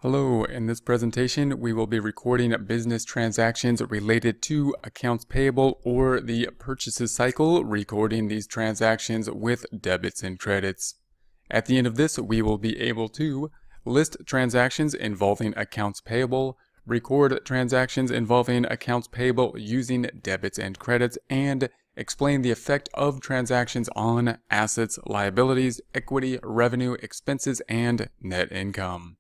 Hello, in this presentation we will be recording business transactions related to accounts payable or the purchases cycle, recording these transactions with debits and credits. At the end of this, we will be able to list transactions involving accounts payable, record transactions involving accounts payable using debits and credits, and explain the effect of transactions on assets, liabilities, equity, revenue, expenses, and net income.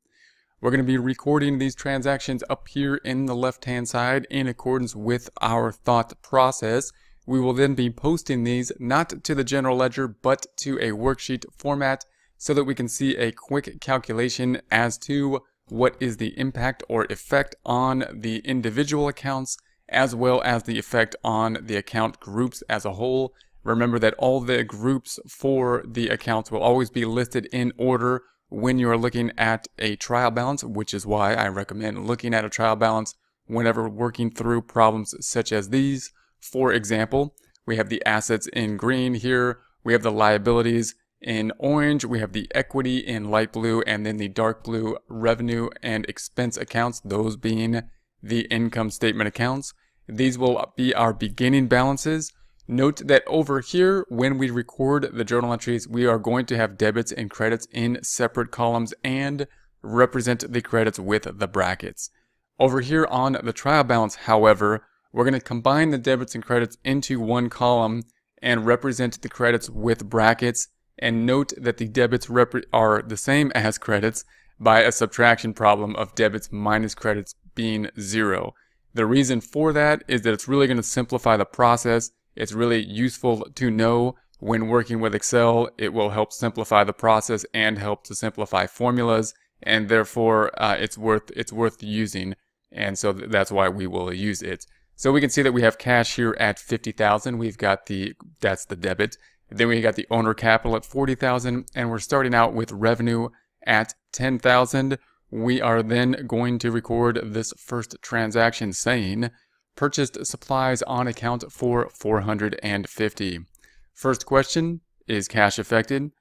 We're going to be recording these transactions up here in the left-hand side in accordance with our thought process. We will then be posting these not to the general ledger but to a worksheet format so that we can see a quick calculation as to what is the impact or effect on the individual accounts as well as the effect on the account groups as a whole. Remember that all the groups for the accounts will always be listed in order when you're looking at a trial balance, which is why I recommend looking at a trial balance whenever working through problems such as these. For example, we have the assets in green here, we have the liabilities in orange, we have the equity in light blue, and then the dark blue revenue and expense accounts, those being the income statement accounts. These will be our beginning balances. Note that over here, when we record the journal entries, we are going to have debits and credits in separate columns and represent the credits with the brackets. Over here on the trial balance, however, we're going to combine the debits and credits into one column and represent the credits with brackets. And note that the debits are the same as credits by a subtraction problem of debits minus credits being 0. The reason for that is that it's really going to simplify the process. It's really useful to know when working with Excel. It will help simplify the process and help to simplify formulas, and therefore it's worth using, and so that's why we will use it. So we can see that we have cash here at 50,000. We've got that's the debit. Then we got the owner capital at 40,000, and we're starting out with revenue at 10,000. We are then going to record this first transaction saying purchased supplies on account for 450. First question, is cash affected?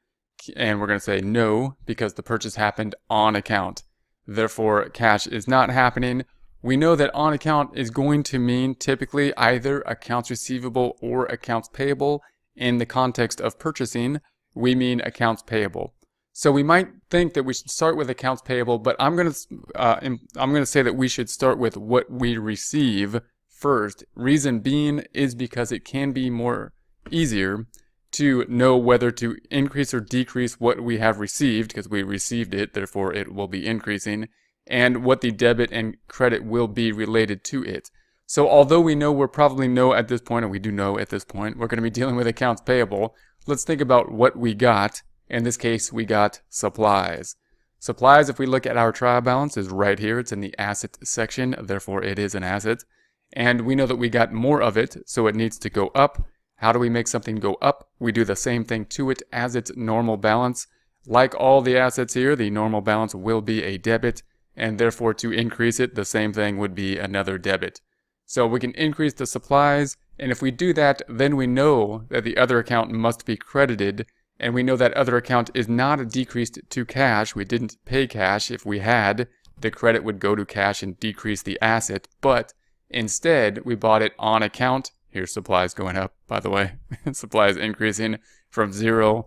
And we're going to say no, because the purchase happened on account. Therefore, cash is not happening. We know that on account is going to mean typically either accounts receivable or accounts payable. In the context of purchasing, we mean accounts payable. So we might think that we should start with accounts payable, but I'm going to say that we should start with what we receive first. Reason being is because it can be more easier to know whether to increase or decrease what we have received, because we received it, therefore it will be increasing, and what the debit and credit will be related to it. So although we'll probably know at this point, and we do know at this point, we're going to be dealing with accounts payable, let's think about what we got. In this case, we got supplies. Supplies, if we look at our trial balance, is right here. It's in the asset section, therefore it is an asset. And we know that we got more of it, so it needs to go up. How do we make something go up? We do the same thing to it as its normal balance. Like all the assets here, the normal balance will be a debit, and therefore to increase it, the same thing would be another debit. So we can increase the supplies, and if we do that, then we know that the other account must be credited, and we know that other account is not decreased to cash. We didn't pay cash. If we had, the credit would go to cash and decrease the asset, but instead, we bought it on account. Here's supplies going up, by the way. Supplies increasing from 0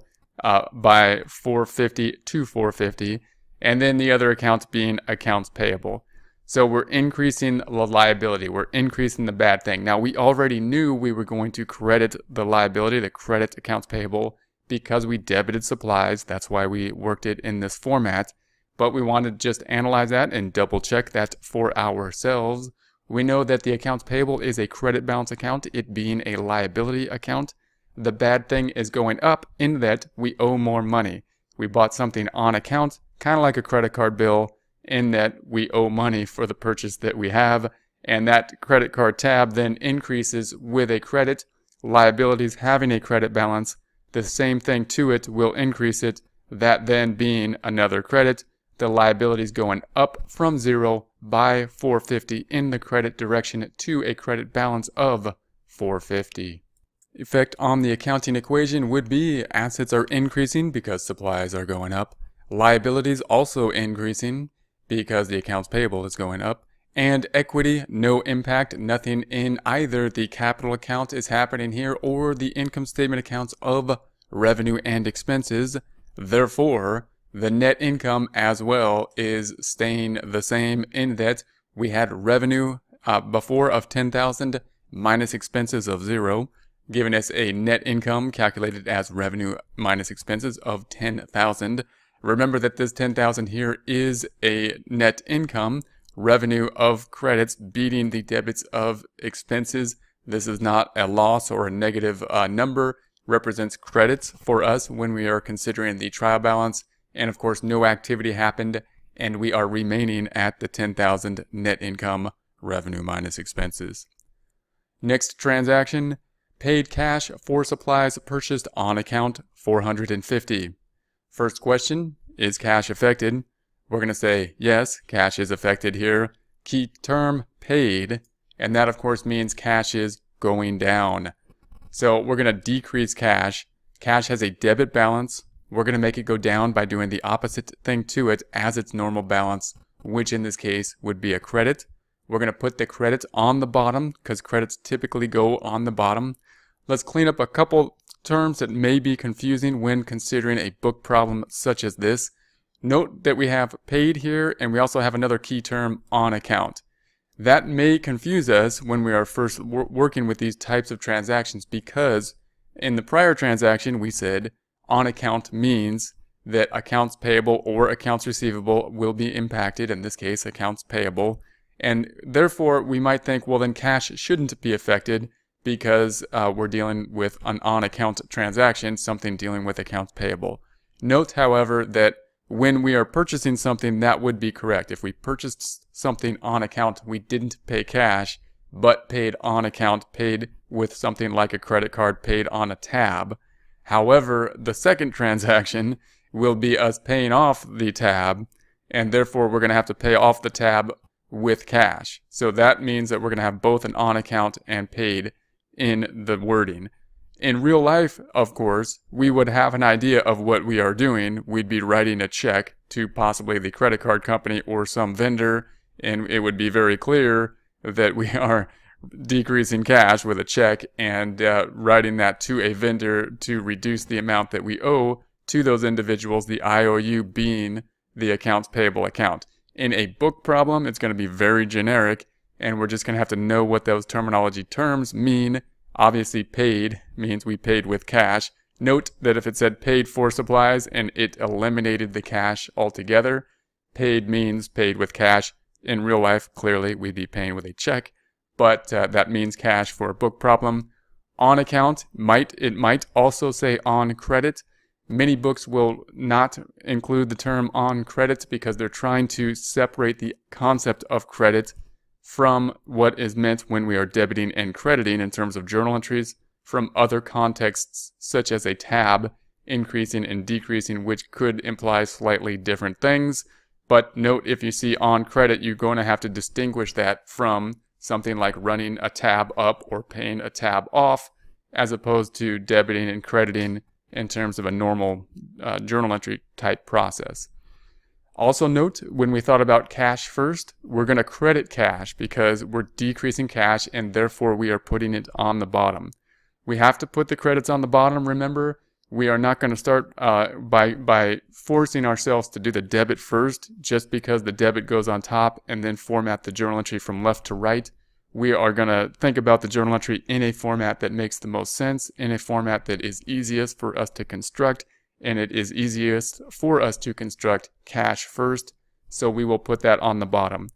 by 450 to 450. And then the other account being accounts payable. So we're increasing the liability. We're increasing the bad thing. Now, we already knew we were going to credit the liability, the credit accounts payable, because we debited supplies. That's why we worked it in this format. But we wanted to just analyze that and double check that for ourselves. We know that the accounts payable is a credit balance account, it being a liability account. The bad thing is going up in that we owe more money. We bought something on account, kind of like a credit card bill, in that we owe money for the purchase that we have, and that credit card tab then increases with a credit. Liabilities having a credit balance, the same thing to it will increase it, that then being another credit. The liabilities going up from 0 by 450 in the credit direction to a credit balance of 450. Effect on the accounting equation would be assets are increasing because supplies are going up. Liabilities also increasing because the accounts payable is going up. And equity, no impact, nothing in either the capital account is happening here or the income statement accounts of revenue and expenses. Therefore, the net income as well is staying the same in that we had revenue before of 10,000 minus expenses of 0, giving us a net income calculated as revenue minus expenses of 10,000. Remember that this 10,000 here is a net income, revenue of credits beating the debits of expenses. This is not a loss or a negative number. Represents credits for us when we are considering the trial balance. And of course, no activity happened, and we are remaining at the 10,000 net income, revenue minus expenses. Next transaction, paid cash for supplies purchased on account, 450. First question, is cash affected? We're going to say, yes, cash is affected here. Key term, paid. And that, of course, means cash is going down. So we're going to decrease cash. Cash has a debit balance. We're going to make it go down by doing the opposite thing to it as its normal balance, which in this case would be a credit. We're going to put the credits on the bottom because credits typically go on the bottom. Let's clean up a couple terms that may be confusing when considering a book problem such as this. Note that we have paid here, and we also have another key term, on account. That may confuse us when we are first working with these types of transactions, because in the prior transaction we said on account means that accounts payable or accounts receivable will be impacted, in this case accounts payable, and therefore we might think, well, then cash shouldn't be affected because we're dealing with an on-account transaction, something dealing with accounts payable. Note, however, that when we are purchasing something, that would be correct. If we purchased something on account, we didn't pay cash, but paid on account, paid with something like a credit card, paid on a tab. However, the second transaction will be us paying off the tab, and therefore we're going to have to pay off the tab with cash. So that means that we're going to have both an on account and paid in the wording. In real life, of course, we would have an idea of what we are doing. We'd be writing a check to possibly the credit card company or some vendor, and it would be very clear that we are decreasing cash with a check and writing that to a vendor to reduce the amount that we owe to those individuals, the IOU being the accounts payable account. In a book problem, it's going to be very generic, and we're just going to have to know what those terminology terms mean. Obviously, paid means we paid with cash. Note that if it said paid for supplies and it eliminated the cash altogether, paid means paid with cash. In real life, clearly, we'd be paying with a check, but that means cash for a book problem. On account, it might also say on credit. Many books will not include the term on credit because they're trying to separate the concept of credit from what is meant when we are debiting and crediting in terms of journal entries from other contexts, such as a tab, increasing and decreasing, which could imply slightly different things. But note, if you see on credit, you're going to have to distinguish that from something like running a tab up or paying a tab off, as opposed to debiting and crediting in terms of a normal journal entry type process. Also note, when we thought about cash first, we're going to credit cash because we're decreasing cash and therefore we are putting it on the bottom. We have to put the credits on the bottom, remember. We are not going to start by forcing ourselves to do the debit first just because the debit goes on top and then format the journal entry from left to right. We are going to think about the journal entry in a format that makes the most sense, in a format that is easiest for us to construct, and it is easiest for us to construct cash first, so we will put that on the bottom.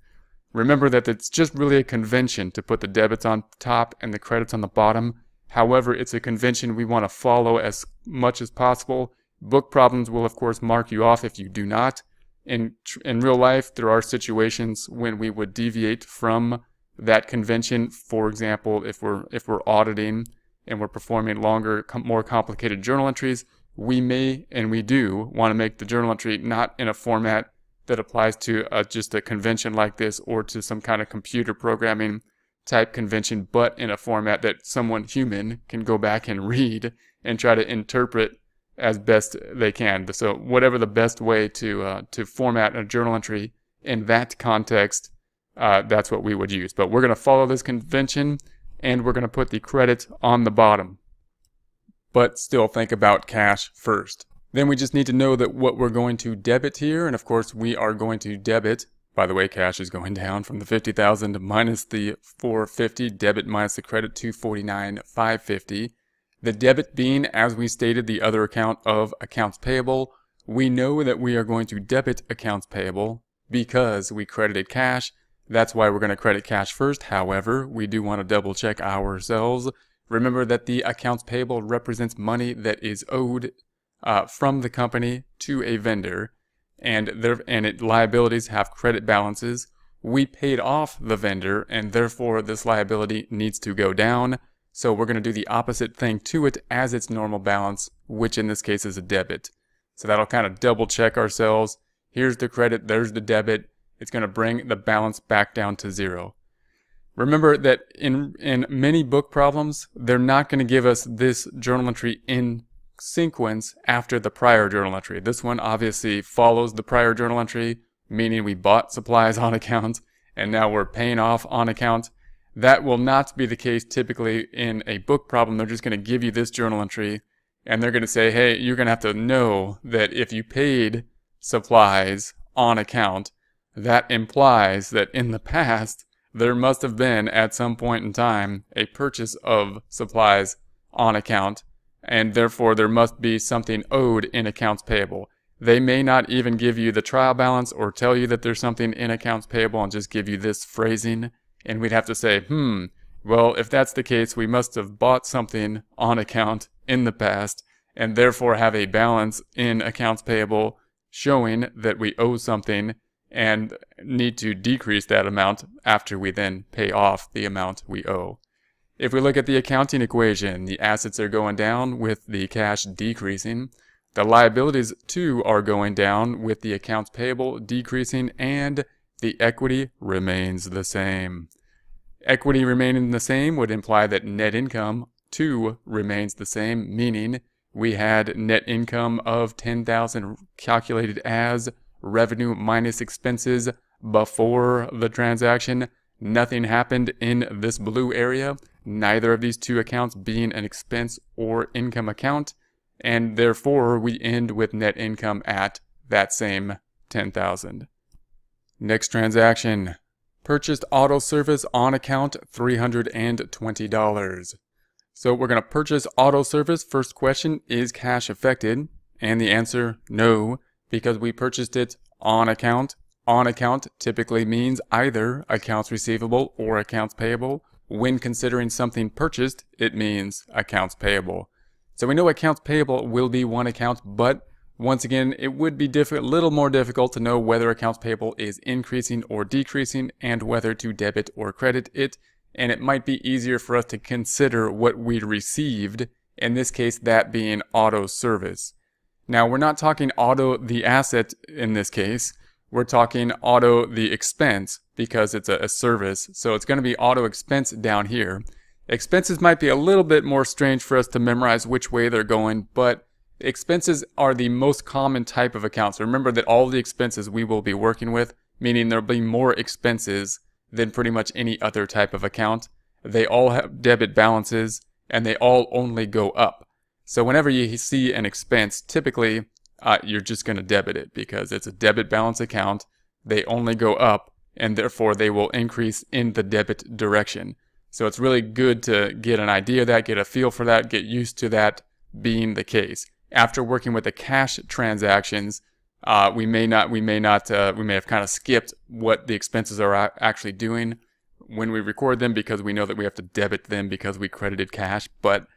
Remember that it's just really a convention to put the debits on top and the credits on the bottom. However, it's a convention we want to follow as much as possible. Book problems will, of course, mark you off if you do not. In real life, there are situations when we would deviate from that convention. For example, if we're auditing and we're performing longer, more complicated journal entries, we may and we do want to make the journal entry not in a format that applies to just a convention like this or to some kind of computer programming type convention, but in a format that someone human can go back and read and try to interpret as best they can. So whatever the best way to format a journal entry in that context, that's what we would use. But we're going to follow this convention, and we're going to put the credit on the bottom. But still think about cash first. Then we just need to know that what we're going to debit here, and of course we are going to debit. By the way, cash is going down from the 50,000 minus the 450, debit minus the credit, 249,550. The debit being, as we stated, the other account of accounts payable. We know that we are going to debit accounts payable because we credited cash. That's why we're going to credit cash first. However, we do want to double check ourselves. Remember that the accounts payable represents money that is owed from the company to a vendor, and liabilities have credit balances. We paid off the vendor, and therefore this liability needs to go down. So we're going to do the opposite thing to it as its normal balance, which in this case is a debit. So that'll kind of double check ourselves. Here's the credit, there's the debit. It's going to bring the balance back down to zero. Remember that in many book problems, they're not going to give us this journal entry in sequence after the prior journal entry. This one obviously follows the prior journal entry, meaning we bought supplies on account and now we're paying off on account. That will not be the case typically in a book problem. They're just going to give you this journal entry and they're going to say, hey, you're going to have to know that if you paid supplies on account, that implies that in the past, there must have been, at some point in time, a purchase of supplies on account, and therefore there must be something owed in accounts payable. They may not even give you the trial balance or tell you that there's something in accounts payable and just give you this phrasing, and we'd have to say, well, if that's the case, we must have bought something on account in the past, and therefore have a balance in accounts payable showing that we owe something and need to decrease that amount after we then pay off the amount we owe. If we look at the accounting equation, the assets are going down with the cash decreasing. The liabilities too are going down with the accounts payable decreasing, and the equity remains the same. Equity remaining the same would imply that net income too remains the same, meaning we had net income of $10,000 calculated as revenue minus expenses before the transaction. Nothing happened in this blue area, neither of these two accounts being an expense or income account, and therefore we end with net income at that same $10,000. Next transaction, purchased auto service on account $320. So we're going to purchase auto service. First question, is cash affected? And the answer, no, because we purchased it on account. On account typically means either accounts receivable or accounts payable. When considering something purchased, it means accounts payable. So we know accounts payable will be one account, but once again, it would be a little more difficult to know whether accounts payable is increasing or decreasing and whether to debit or credit it. And it might be easier for us to consider what we received, in this case, that being auto service. Now, we're not talking auto the asset in this case. We're talking auto the expense because it's a service. So it's going to be auto expense down here. Expenses might be a little bit more strange for us to memorize which way they're going, but expenses are the most common type of account. So remember that all the expenses we will be working with, meaning there'll be more expenses than pretty much any other type of account. They all have debit balances and they all only go up. So whenever you see an expense, typically you're just going to debit it because it's a debit balance account. They only go up and therefore they will increase in the debit direction. So it's really good to get an idea of that, get a feel for that, get used to that being the case. After working with the cash transactions, we may have kind of skipped what the expenses are actually doing when we record them because we know that we have to debit them because we credited cash. But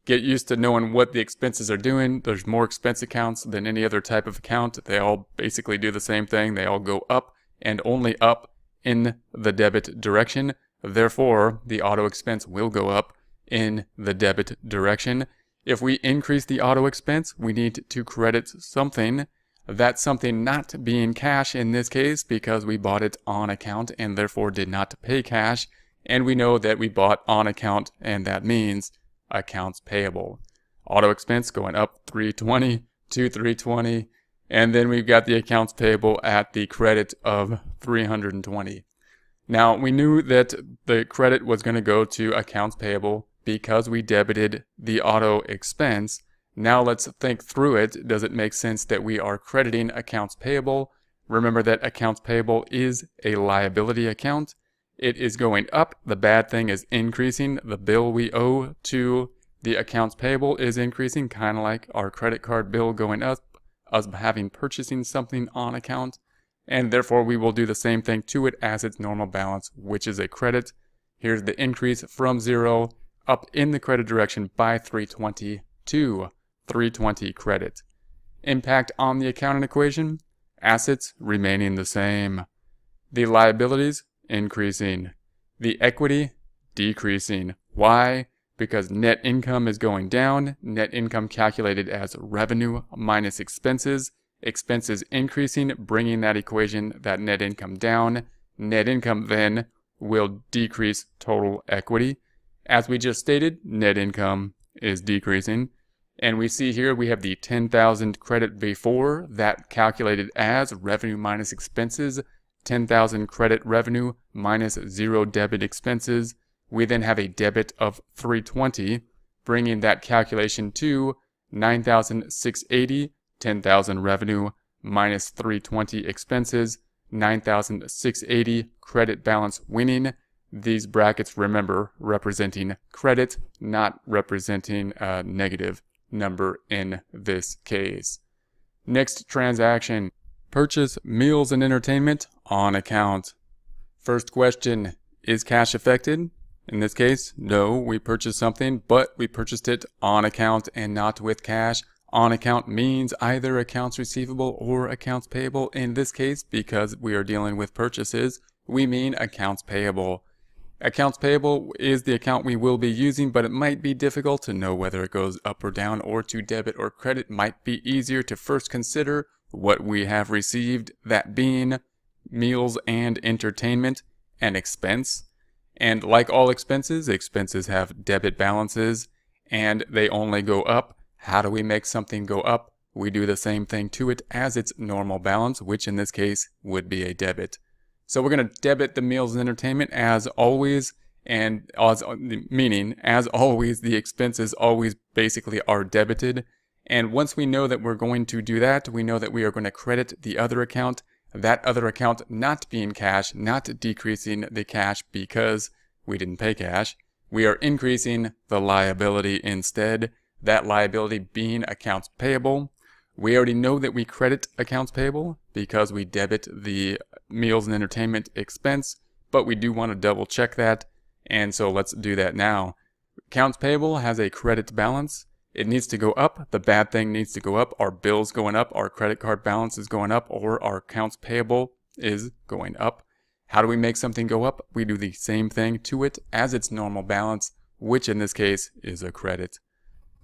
get used to knowing what the expenses are doing. There's more expense accounts than any other type of account. They all basically do the same thing. They all go up and only up in the debit direction. Therefore, the auto expense will go up in the debit direction. If we increase the auto expense, we need to credit something. That something not being cash in this case because we bought it on account and therefore did not pay cash. And we know that we bought on account and that means accounts payable. Auto expense going up 320 to 320 And then we've got the accounts payable at the credit of 320. Now, we knew that the credit was going to go to accounts payable because we debited the auto expense. Now let's think through it. Does it make sense that we are crediting accounts payable? Remember that accounts payable is a liability account. It is going up. The bad thing is increasing. The bill we owe to the accounts payable is increasing, kind of like our credit card bill going up, us having purchasing something on account. And therefore we will do the same thing to it as its normal balance, which is a credit. Here's the increase from 0 up in the credit direction by 320 to 320 credit. Impact on the accounting equation: assets remaining the same, the liabilities increasing, the equity decreasing. Why? Because net income is going down. Net income calculated as revenue minus expenses. Expenses increasing, bringing that equation, that net income down. Net income then will decrease total equity. As we just stated, net income is decreasing. And we see here we have the 10,000 credit before, that calculated as revenue minus expenses. 10,000 credit revenue minus 0 debit expenses. We then have a debit of 320, bringing that calculation to 9,680. 10,000 revenue minus 320 expenses, 9,680 credit balance winning. These brackets, remember, representing credit, not representing a negative number in this case. Next transaction: purchase meals and entertainment on account. First question, is cash affected? In this case, no, we purchased something, but we purchased it on account and not with cash. On account means either accounts receivable or accounts payable. In this case, because we are dealing with purchases, we mean accounts payable. Accounts payable is the account we will be using, but it might be difficult to know whether it goes up or down or to debit or credit. Might be easier to first consider what we have received, that being meals and entertainment, an expense. And like all expenses, expenses have debit balances and they only go up. How do we make something go up? We do the same thing to it as its normal balance, which in this case would be a debit. So we're going to debit the meals and entertainment as always, and meaning as always the expenses always basically are debited. And once we know that we're going to do that, we know that we are going to credit the other account. That other account not being cash, not decreasing the cash because we didn't pay cash. We are increasing the liability instead. That liability being accounts payable. We already know that we credit accounts payable because we debit the meals and entertainment expense, but we do want to double check that, and so let's do that now. Accounts payable has a credit balance. It needs to go up. The bad thing needs to go up. Our bill's going up, our credit card balance is going up, or our accounts payable is going up. How do we make something go up? We do the same thing to it as its normal balance, which in this case is a credit.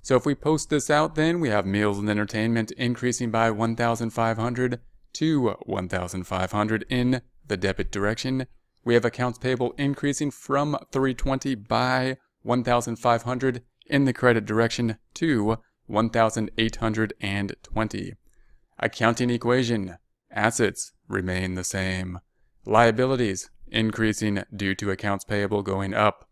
So if we post this out, then we have meals and entertainment increasing by 1,500 to 1,500 in the debit direction. We have accounts payable increasing from 320 by 1,500 in the credit direction to 1,820. Accounting equation: assets remain the same, liabilities increasing due to accounts payable going up,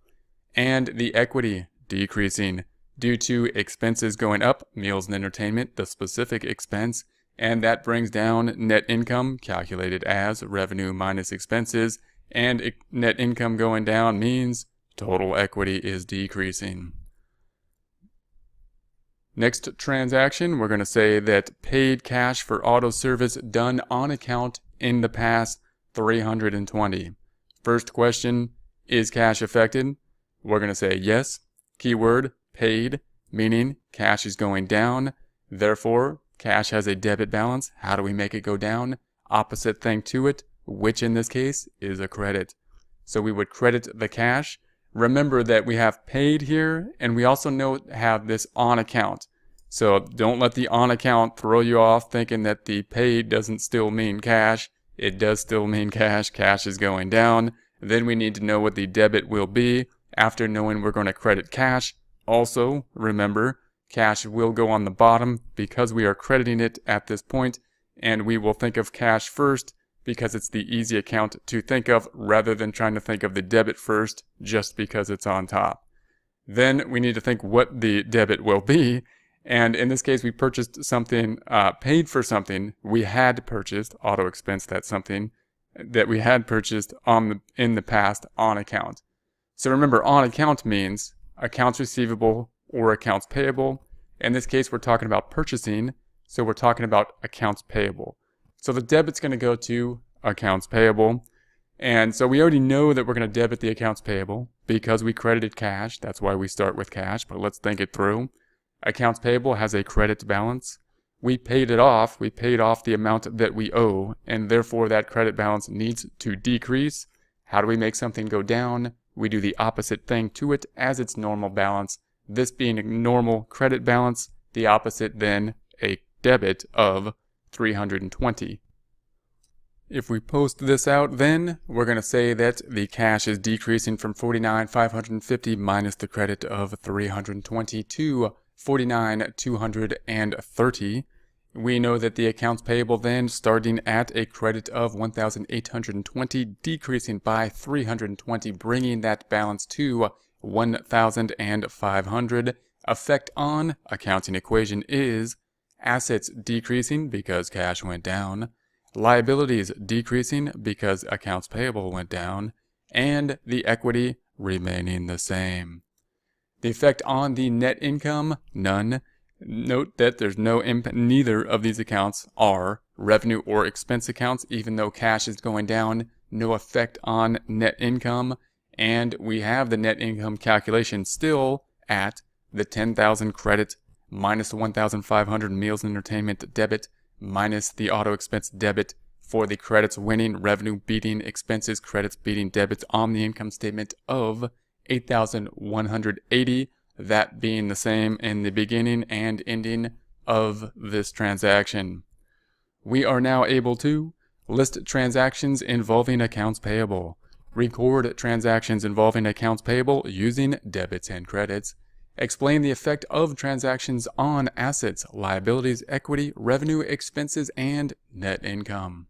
and the equity decreasing due to expenses going up, meals and entertainment, the specific expense, and that brings down net income calculated as revenue minus expenses, and net income going down means total equity is decreasing. Next transaction, we're going to say that paid cash for auto service done on account in the past 320. First question, is cash affected? We're going to say yes. Keyword paid, meaning cash is going down. Therefore, cash has a debit balance. How do we make it go down? Opposite thing to it, which in this case is a credit. So we would credit the cash. Remember that we have paid here, and we also have this on account. So don't let the on account throw you off thinking that the paid doesn't still mean cash. It does still mean cash. Cash is going down. Then we need to know what the debit will be after knowing we're going to credit cash. Also, remember, cash will go on the bottom because we are crediting it at this point. and we will think of cash first because it's the easy account to think of rather than trying to think of the debit first just because it's on top. Then we need to think what the debit will be, and in this case we purchased something, paid for something we had purchased, auto expense, that's something that we had purchased in the past on account. So remember, on account means accounts receivable or accounts payable. In this case, we're talking about purchasing, so we're talking about accounts payable. So the debit's going to go to accounts payable. And so we already know that we're going to debit the accounts payable because we credited cash. That's why we start with cash, but let's think it through. Accounts payable has a credit balance. We paid it off. We paid off the amount that we owe, and therefore that credit balance needs to decrease. How do we make something go down? We do the opposite thing to it as its normal balance. This being a normal credit balance, the opposite then a debit of 320. If we post this out, then we're going to say that the cash is decreasing from 49,550 minus the credit of 320 to 49,230. We know that the accounts payable then starting at a credit of 1,820, decreasing by 320, bringing that balance to 1,500. Effect on accounting equation is assets decreasing because cash went down, liabilities decreasing because accounts payable went down, and the equity remaining the same. The effect on the net income, none. Note that there's no impact. Neither of these accounts are revenue or expense accounts, even though cash is going down. No effect on net income. And we have the net income calculation still at the 10,000 credit minus the 1,500 meals and entertainment debit minus the auto expense debit for the credits winning, revenue beating expenses, credits beating debits on the income statement of 8,180. That being the same in the beginning and ending of this transaction. We are now able to list transactions involving accounts payable, record transactions involving accounts payable using debits and credits, explain the effect of transactions on assets, liabilities, equity, revenue, expenses, and net income.